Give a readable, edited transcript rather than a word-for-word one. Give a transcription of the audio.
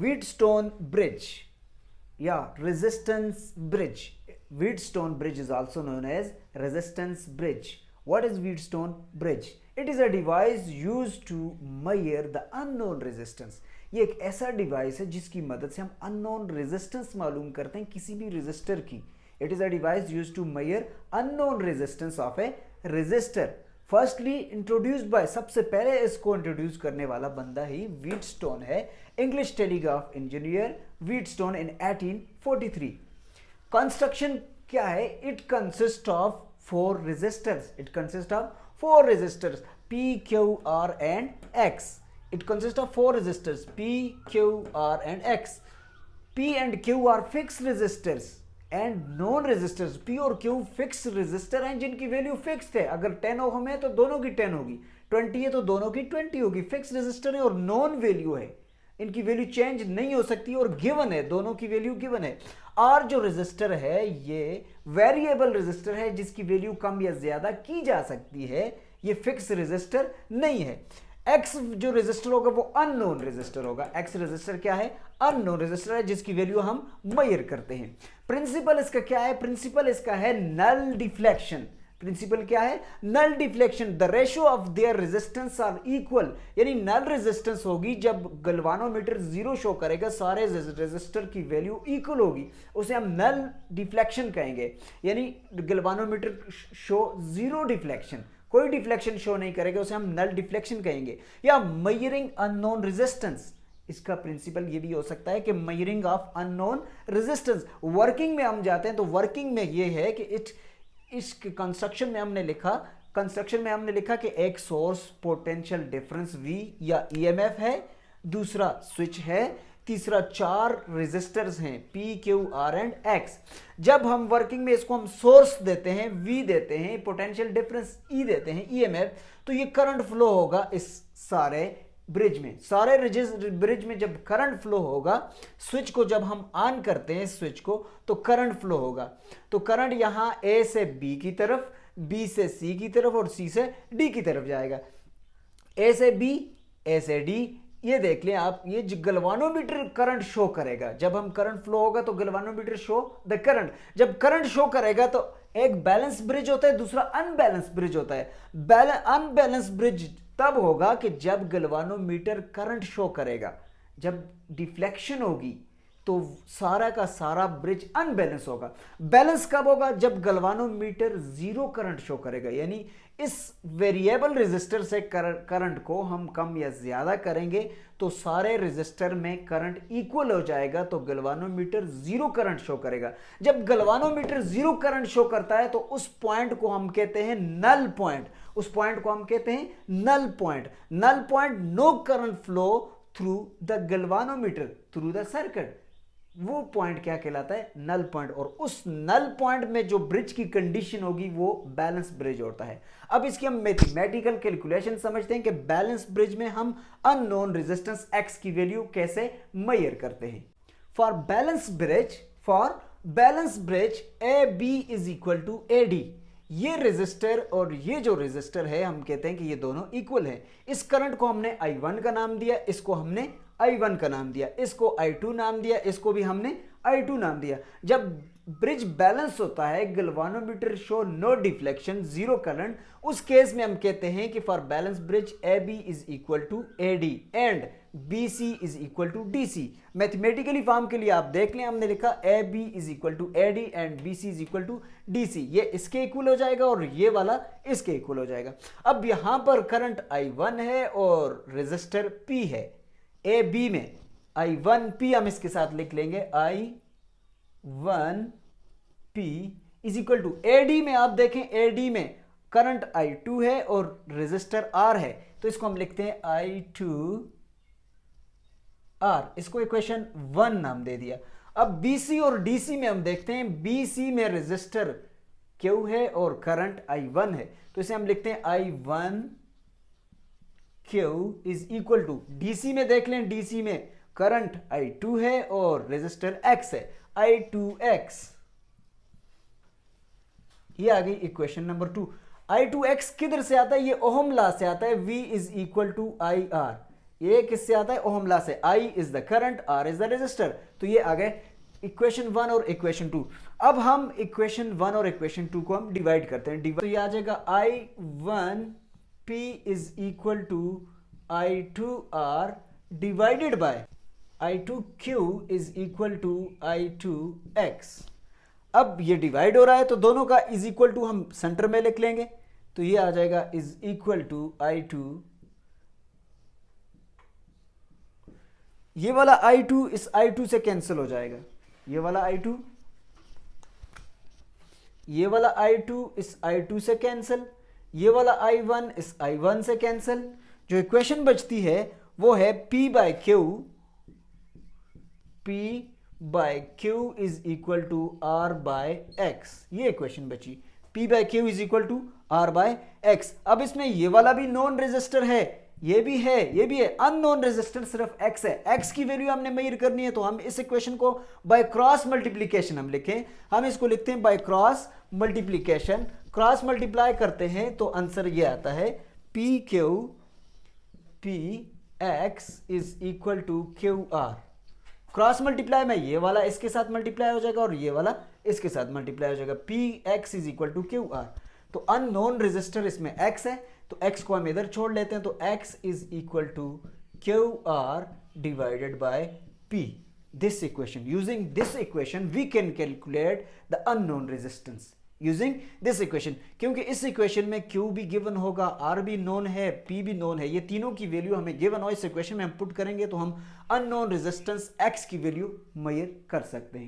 Wheatstone Bridge, yeah, resistance bridge. Wheatstone Bridge is also known as resistance bridge. What is Wheatstone Bridge? It is a device used to measure the unknown resistance. ये एक ऐसा device है जिसकी मदद से हम unknown resistance मालूम करते हैं किसी भी रेजिस्टर की. It is a device used to measure unknown resistance of a resistor. Firstly introduced by, सबसे पहले इसको इंट्रोड्यूस करने वाला बंदा ही व्हीटस्टोन है, English telegraph engineer Wheatstone in 1843. Construction क्या है? It consist of 4 resistors. It consist of 4 resistors P, Q, R and X. It consists of 4 resistors P, Q, R and X. P and Q are fixed resistors and known resistors. P और Q fixed resistor हैं जिनकी value fixed है. अगर 10 ओम है तो दोनों की 10 होगी, 20 है तो दोनों की 20 होगी. फिक्स्ड रेजिस्टर है और नॉन वैल्यू है, इनकी वैल्यू चेंज नहीं हो सकती और गिवन है, दोनों की वैल्यू गिवन है. R जो रेजिस्टर है ये वेरिएबल रेजिस्टर है जिसकी वैल्यू कम या ज्यादा की जा सकती है, ये फिक्स रेजिस्टर नहीं है. X जो रेजिस्टर होगा वो अननोन रेजिस्टर होगा. X रेजिस्टर क्या है? अननोन रेजिस्टर है जिसकी वैल्यू हम मेजर करते हैं. प्रिंसिपल इसका क्या है? प्रिंसिपल इसका है नल डिफ्लेक्शन. प्रिंसिपल क्या है? Null deflection. The ratio of their resistance are equal, यानी नल रेजिस्टेंस होगी जब गल्वानोमीटर जीरो शो करेगा, सारे रेजिस्टर की वैल्यू इक्वल होगी, उसे हम नल डिफ्लेक्शन कहेंगे. यानी गल्वानोमीटर शो जीरो डिफ्लेक्शन, कोई डिफ्लेक्शन शो नहीं करेगा, उसे हम नल डिफ्लेक्शन कहेंगे. या मेजरिंग अननोन रेजिस्टेंस, इसका प्रिंसिपल ये भी हो सकता है कि measuring of unknown resistance. Working में हम जाते हैं तो वर्किंग में ये है कि इस कंस्ट्रक्शन में हमने लिखा कि एक सोर्स पोटेंशियल डिफरेंस V या EMF है, दूसरा स्विच है, तीसरा 4 रेजिस्टर्स हैं P, Q, R and X. जब हम वर्किंग में इसको हम सोर्स देते हैं, V देते हैं, पोटेंशियल डिफरेंस E देते हैं, EMF, तो ये करंट फ्लो होगा इस सारे ब्रिज में. सारे ब्रिज में जब करंट फ्लो होगा, स्विच को जब हम ऑन करते हैं स्विच को, तो करंट फ्लो होगा. तो करंट यहां A से B की तरफ, B से C की तरफ और C से D की तरफ जाएगा. A से B, A से D, ये देख लें आप, ये गल्वानोमीटर करंट शो करेगा. जब हम करंट फ्लो होगा तो गल्वानोमीटर शो द करंट. जब करंट शो करेगा तो एक बैलेंस ब्रिज होता है, दूसरा अनबैलेंस ब्रिज होता है. अनबैलेंस ब्रिज तब होगा कि जब गल्वानोमीटर करंट शो करेगा. जब डिफ्लेक्शन होगी तो सारा का सारा ब्रिज अनबैलेंस होगा. बैलेंस कब होगा? जब गल्वानोमीटर जीरो करंट शो करेगा. यानी इस वेरिएबल रेजिस्टर से करंट को हम कम या ज्यादा करेंगे तो सारे रेजिस्टर में करंट इक्वल हो जाएगा, तो गल्वानोमीटर जीरो करंट शो करेगा. जब गल्वानोमीटर जीरो करंट शो करता है तो उस पॉइंट को हम कहते हैं नल पॉइंट. उस पॉइंट को हम कहते हैं null point. Null point, no current flow through the galvanometer, through the circuit. वो पॉइंट क्या कहलाता है? Null point. और उस नल पॉइंट में जो ब्रिज की कंडीशन होगी वो बैलेंस ब्रिज होता है. अब इसकी हम मैथमेटिकल कैलकुलेशन समझते हैं कि बैलेंस ब्रिज में हम अननोन रेजिस्टेंस X की वैल्यू कैसे मेजर करते हैं. For balance bridge AB is equal to AD. ये रेजिस्टर और ये जो रेजिस्टर है हम कहते हैं कि ये दोनों इक्वल है. इस करंट को हमने I1 का नाम दिया, इसको हमने I1 का नाम दिया, इसको I2 नाम दिया, इसको भी हमने I2 नाम दिया. जब ब्रिज बैलेंस होता है, galvanometer show no deflection, zero current, उस केस में हम कहते हैं कि for balance bridge AB is equal to AD and BC is equal to DC. Mathematically form के लिए आप देख लें, हमने लिखा AB is equal to AD and BC is equal to DC. ये इसके इक्वल हो जाएगा और ये वाला इसके इक्वल हो जाएगा. अब यहां पर करंट I1 है और रेजिस्टर P है. AB में I1P हम इसके साथ लिख लेंगे, I1P is equal to AD में आप देखें, AD में करंट I2 है और रेजिस्टर R है, तो इसको हम लिखते हैं I2R. इसको इक्वेशन 1 नाम दे दिया. अब BC और DC में हम देखते हैं, BC में रेजिस्टर Q है और करंट I1 है, तो इसे हम लिखते हैं I1Q is equal to, DC में देख लें, DC में करंट I2 है और रेजिस्टर X है, I2X. ये आ गई इक्वेशन नंबर 2. I2X किधर से आता है? ये ओहम लॉ से आता है. V is equal to IR. ये किससे आता है? ओहम लॉ से। I is the current, R is the resistor. तो ये आ गए इक्वेशन 1 और इक्वेशन 2। अब हम इक्वेशन 1 और इक्वेशन 2 को हम डिवाइड करते हैं। तो ये आ जाएगा I1P is equal to I2R divided by I2Q is equal to I2X। अब ये डिवाइड हो रहा है तो दोनों का इज इक्वल टू हम सेंटर में लिख लेंगे। तो ये आ जाएगा इज इक्वल टू I2, ये वाला I2 इस I2 से कैंसिल हो जाएगा, ये वाला I2, ये वाला I2 इस I2 से कैंसिल, ये वाला I1 इस I1 से कैंसिल। जो इक्वेशन बचती है वो है P by Q, P by Q is equal to R by X। ये इक्वेशन बची, P by Q is equal to R by X। अब इसमें ये वाला भी नॉन रेजिस्टर है, ये भी है, ये भी है। अननोन रेजिस्टर सिर्फ X है, X की वैल्यू हमने मेजर करनी है। तो हम इस इक्वेशन को बाय क्रॉस मल्टीप्लीकेशन हम लिखें, हम इसको लिखते हैं by cross multiplication. Cross multiply करते हैं तो आंसर ये आता है PQ PX is equal to QR। Cross multiply में ये वाला इसके साथ मल्टीप्लाई हो जाएगा और ये वाला इसके साथ मल्टीप्लाई हो जाएगा, PX is equal to QR। तो अननोन रेजिस्टर इसमें X है तो X को हम इधर छोड़ लेते हैं, तो X is equal to QR divided by P। This equation, using this equation we can calculate the unknown resistance using this equation. क्योंकि इस इक्वेशन में Q भी गिवन होगा, R भी नोन है, P भी नोन है, ये तीनों की वैल्यू हमें गिवन हो, इस इक्वेशन में हम पुट करेंगे तो हम अननोन रेजिस्टेंस X की वैल्यू मेजर कर सकते हैं।